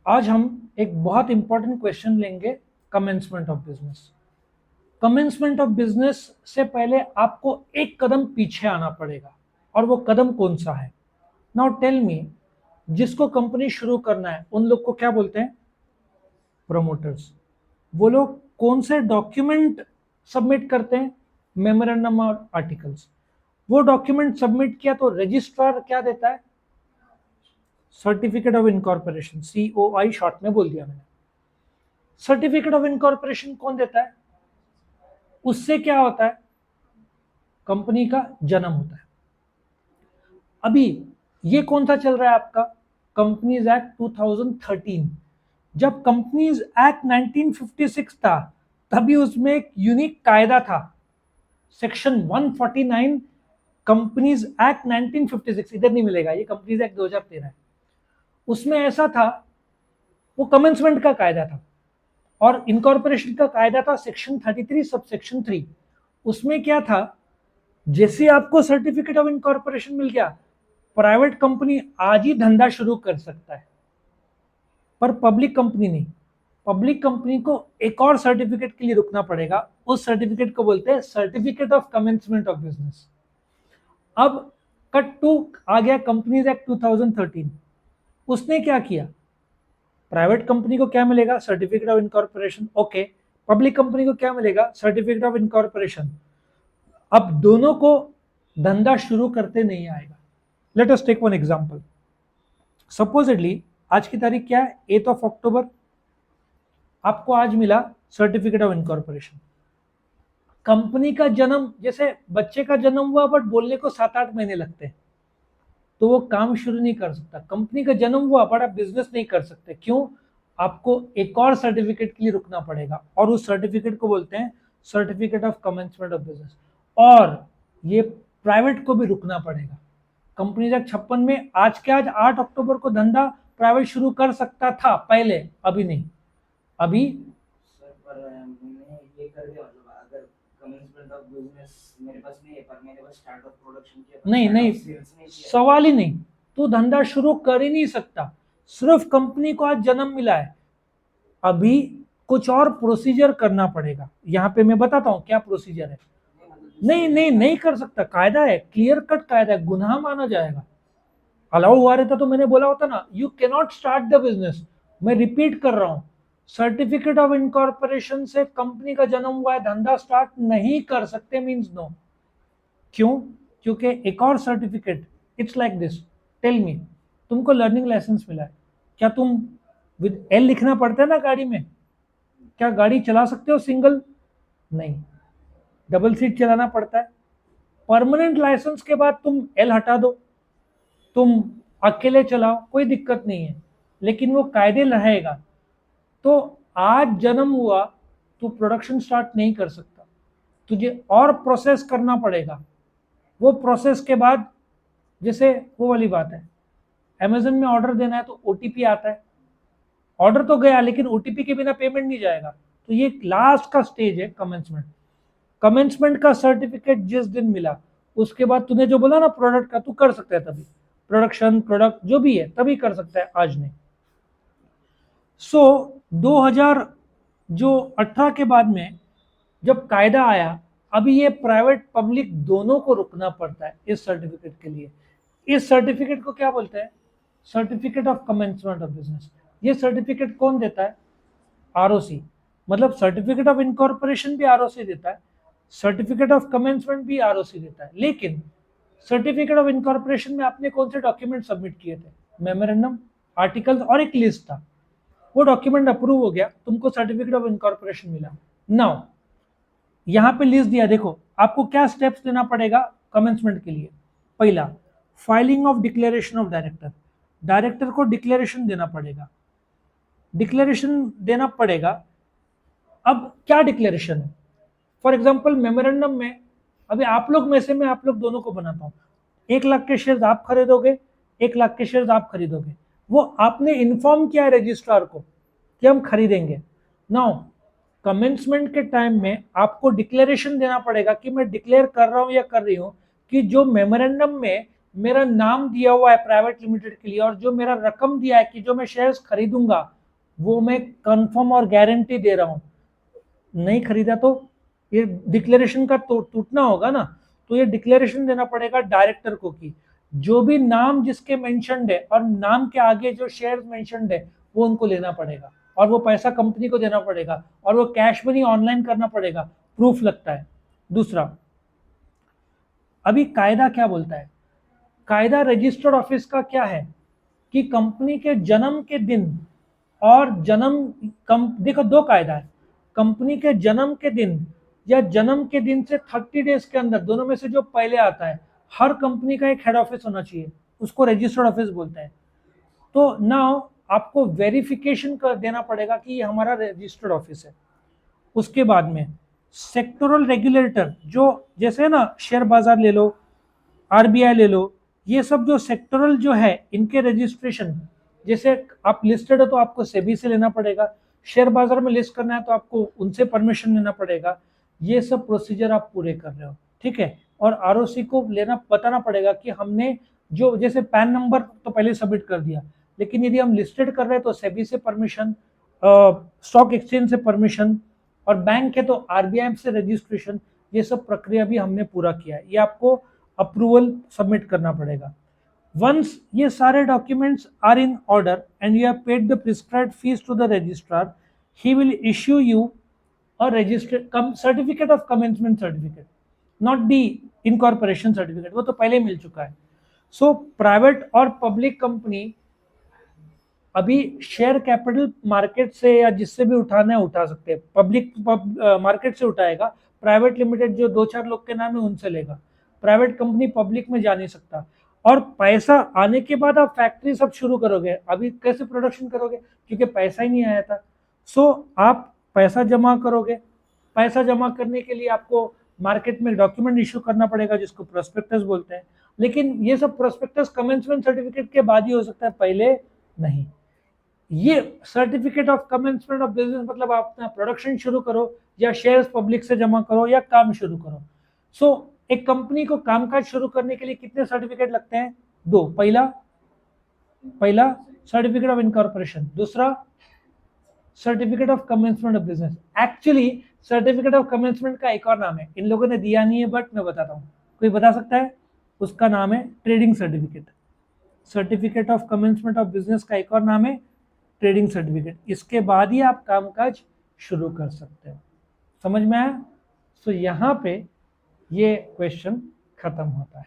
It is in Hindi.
आज हम एक बहुत इंपॉर्टेंट क्वेश्चन लेंगे, commencement of business. Commencement of business से पहले आपको एक कदम पीछे आना पड़ेगा, और वो कदम कौन सा है? नाउ टेल मी, जिसको कंपनी शुरू करना है उन लोग को क्या बोलते हैं? प्रोमोटर्स। वो लोग कौन से डॉक्यूमेंट सबमिट करते हैं? मेमोरेंडम और आर्टिकल्स। वो डॉक्यूमेंट सबमिट किया तो रजिस्ट्रार क्या देता है? Certificate of incorporation, COI short में बोल दिया मैंने। सर्टिफिकेट ऑफ इनकॉर्पोरेशन कौन देता है? उससे क्या होता है? कंपनी का जन्म होता है। अभी ये कौन सा चल रहा है आपका? Companies act 2013। जब कंपनीज एक्ट 1956 था, तभी उसमें एक यूनिक कायदा था, सेक्शन 149 कंपनीज एक्ट 1956। इधर नहीं मिलेगा, ये कंपनीज एक्ट 2013 है। उसमें ऐसा था, वो कमेंसमेंट का कायदा था, और इनकॉर्पोरेशन का कायदा था सेक्शन 33 सब सेक्शन 3। उसमें क्या था, जैसे आपको सर्टिफिकेट ऑफ इनकॉर्पोरेशन मिल गया, प्राइवेट कंपनी आज ही धंधा शुरू कर सकता है, पर पब्लिक कंपनी नहीं। पब्लिक कंपनी को एक और सर्टिफिकेट के लिए रुकना पड़ेगा। उस सर्टिफिकेट को बोलते हैं certificate of commencement of business. अब कट टू आ गया कंपनीज एक्ट 2013। उसने क्या किया? प्राइवेट कंपनी को क्या मिलेगा? Certificate of incorporation. Okay, public company को क्या मिलेगा? Certificate of incorporation. अब दोनों को धंधा शुरू करते नहीं आएगा। Let us take one example. Supposedly आज की तारीख क्या है? 8 ऑफ अक्टूबर। आपको आज मिला सर्टिफिकेट ऑफ इनकॉर्पोरेशन। कंपनी का जन्म, जैसे बच्चे का जन्म हुआ बट बोलने को 7-8 महीने लगते हैं, तो वो काम शुरू नहीं कर सकता। कंपनी का जन्म हुआ बट आप बिजनेस नहीं कर सकते। क्यों? आपको एक और सर्टिफिकेट के लिए रुकना पड़ेगा, और उस सर्टिफिकेट को बोलते हैं certificate of commencement of business. और ये प्राइवेट को भी रुकना पड़ेगा। कंपनी एक्ट 56 में आज के आज 8 अक्टूबर को धंधा प्राइवेट शुरू कर सकता था पहले, अभी नहीं। अभी सर पर मैंने ये कर दिया, मतलब अगर कमेंसमेंट ऑफ बिजनेस मेरे पास नहीं है, पर मैंने बस स्टार्ट ऑफ प्रोडक्शन किया, नहीं नहीं, सेल्स नहीं किया। सवाल ही नहीं। तू धंधा शुरू कर ही नहीं सकता। सिर्फ कंपनी को आज जन्म मिला है, अभी कुछ और प्रोसीजर करना पड़ेगा। यहाँ पे मैं बताता हूँ क्या प्रोसीजर है। नहीं नहीं, नहीं कर सकता, कायदा है, क्लियर कट कायदा है, गुनाह माना जाएगा। अलाउ हुआ रहता तो मैंने बोला होता ना, you can not start the business. मैं रिपीट कर रहा हूं, सर्टिफिकेट ऑफ इनकॉर्पोरेशन से कंपनी का जन्म हुआ है, धंधा स्टार्ट नहीं कर सकते, मींस नो। क्यों? क्योंकि एक और certificate, it's like this. Tell me, तुमको लर्निंग लाइसेंस मिला है, क्या तुम विद एल लिखना पड़ता है ना गाड़ी में? क्या गाड़ी चला सकते हो सिंगल? नहीं, डबल सीट चलाना पड़ता है। परमानेंट लाइसेंस के बाद तुम एल हटा दो, तुम अकेले चलाओ, कोई दिक्कत नहीं है, लेकिन वो कायदे रहेगा। तो आज जन्म हुआ, तू प्रोडक्शन स्टार्ट नहीं कर सकता, तुझे और प्रोसेस करना पड़ेगा। वो प्रोसेस के बाद, जैसे वो वाली बात है, अमेजन में ऑर्डर देना है तो OTP आता है। ऑर्डर तो गया, लेकिन OTP के बिना पेमेंट नहीं जाएगा। तो ये लास्ट का स्टेज है, कमेंसमेंट। कमेंसमेंट का सर्टिफिकेट जिस दिन मिला, उसके बाद तूने जो बोला ना प्रोडक्ट का, तू कर सकता है तभी। प्रोडक्शन, प्रोडक्ट जो भी है तभी कर सकता है, आज नहीं। सो 2018 के बाद में जब कायदा आया, अभी ये प्राइवेट पब्लिक दोनों को रुकना पड़ता है इस सर्टिफिकेट के लिए। इस सर्टिफिकेट को क्या बोलते हैं? Certificate of commencement of business. ये सर्टिफिकेट कौन देता है? ROC। मतलब सर्टिफिकेट ऑफ इनकॉर्पोरेशन भी ROC देता है, सर्टिफिकेट ऑफ कमेंसमेंट भी ROC देता है। लेकिन सर्टिफिकेट ऑफ इनकॉर्पोरेशन में आपने कौन से डॉक्यूमेंट सबमिट किए थे? मेमोरेंडम, आर्टिकल्स और एक लिस्ट था। वो डॉक्यूमेंट अप्रूव हो गया, तुमको सर्टिफिकेट ऑफ इनकॉर्पोरेशन मिला। नाउ यहाँ पे लिस्ट दिया, देखो आपको क्या स्टेप्स लेना पड़ेगा कमेंसमेंट के लिए। पहला, filing of declaration of director. Director को डिक्लेरेशन देना पड़ेगा, डिक्लेरेशन देना पड़ेगा। अब क्या डिक्लेरेशन है? फॉर एग्जाम्पल मेमोरेंडम में, अभी आप लोग में से मैं आप लोग दोनों को बनाता हूँ। 1 लाख के शेयर आप खरीदोगे, 1 लाख के शेयर आप खरीदोगे। वो आपने इन्फॉर्म किया है रजिस्ट्रार को कि हम खरीदेंगे। नाउ कमेंसमेंट के टाइम में आपको डिक्लेरेशन देना पड़ेगा कि मैं डिक्लेयर कर रहा हूं या कर रही हूं कि जो मेमोरेंडम में मेरा नाम दिया हुआ है प्राइवेट लिमिटेड के लिए, और जो मेरा रकम दिया है कि जो मैं शेयर्स खरीदूंगा, वो मैं कंफर्म और गारंटी दे रहा हूं। नहीं खरीदा तो ये डिक्लेरेशन का टूटना होगा ना, तो ये डिक्लेरेशन देना पड़ेगा डायरेक्टर को कि जो भी नाम जिसके मेंशन्ड है और नाम के आगे जो शेयर मेंशन्ड है वो उनको लेना पड़ेगा, और वो पैसा कंपनी को देना पड़ेगा, और वो कैश मनी ऑनलाइन करना पड़ेगा, प्रूफ लगता है। दूसरा, अभी कायदा क्या बोलता है? कायदा रजिस्टर्ड ऑफिस का क्या है कि कंपनी के जन्म के दिन और देखो दो कायदा है, कंपनी के जन्म के दिन या जन्म के दिन से 30 डेज के अंदर, दोनों में से जो पहले आता है, हर कंपनी का एक हेड ऑफिस होना चाहिए, उसको रजिस्टर्ड ऑफिस बोलते हैं। तो नाउ आपको वेरिफिकेशन कर देना पड़ेगा कि ये हमारा रजिस्टर्ड ऑफिस है। उसके बाद में सेक्टोरल रेगुलेटर, जो जैसे ना शेयर बाजार ले लो, आरबीआई ले लो, ये सब जो सेक्टोरल जो है इनके रजिस्ट्रेशन, जैसे आप लिस्टेड हो तो आपको सेबी से लेना पड़ेगा, शेयर बाजार में लिस्ट करना है तो आपको उनसे परमिशन लेना पड़ेगा। ये सब प्रोसीजर आप पूरे कर रहे हो, ठीक है। और आरओसी को लेना बताना पड़ेगा कि हमने जो, जैसे पैन नंबर तो पहले सबमिट कर दिया, लेकिन यदि हम लिस्टेड कर रहे हैं तो सेबी से परमिशन, स्टॉक एक्सचेंज से परमिशन, और बैंक है तो आरबीआई से रजिस्ट्रेशन, ये सब प्रक्रिया भी हमने पूरा किया है। ये आपको अप्रूवल सबमिट करना पड़ेगा। वंस ये सारे documents are in order and you have paid the prescribed fees to the registrar, he will issue you a registered certificate of commencement certificate, not the incorporation certificate, वो तो पहले मिल चुका है। सो प्राइवेट और पब्लिक कंपनी अभी शेयर कैपिटल मार्केट से या जिससे भी उठाना है उठा सकते हैं। पब्लिक मार्केट से उठाएगा, प्राइवेट लिमिटेड जो 2-4 लोग के नाम है उनसे लेगा, प्राइवेट कंपनी पब्लिक में जा नहीं सकता। और पैसा आने के बाद आप फैक्ट्री सब शुरू करोगे, अभी कैसे प्रोडक्शन करोगे क्योंकि पैसा ही नहीं आया था। सो आप पैसा जमा करोगे, पैसा जमा करने के लिए आपको मार्केट में डॉक्यूमेंट इशू करना पड़ेगा जिसको प्रोस्पेक्टस बोलते हैं, लेकिन ये सब प्रोस्पेक्टस कमेंसमेंट सर्टिफिकेट के बाद ही हो सकता है, पहले नहीं। ये certificate of commencement of business मतलब आप अपना प्रोडक्शन शुरू करो या शेयर्स पब्लिक से जमा करो या काम शुरू करो। सो एक कंपनी को कामकाज शुरू करने के लिए कितने सर्टिफिकेट लगते हैं? 2। पहला सर्टिफिकेट ऑफ इनकॉर्पोरेशन, दूसरा certificate of commencement of business. Actually certificate of commencement का एक और नाम है, इन लोगों ने दिया नहीं है बट मैं बताता हूँ, कोई बता सकता है? उसका नाम है trading certificate. Certificate of commencement of business का एक और नाम है ट्रेडिंग सर्टिफिकेट। इसके बाद ही आप कामकाज शुरू कर सकते हो। समझ में आया? तो यहाँ पे ये क्वेश्चन खत्म होता है।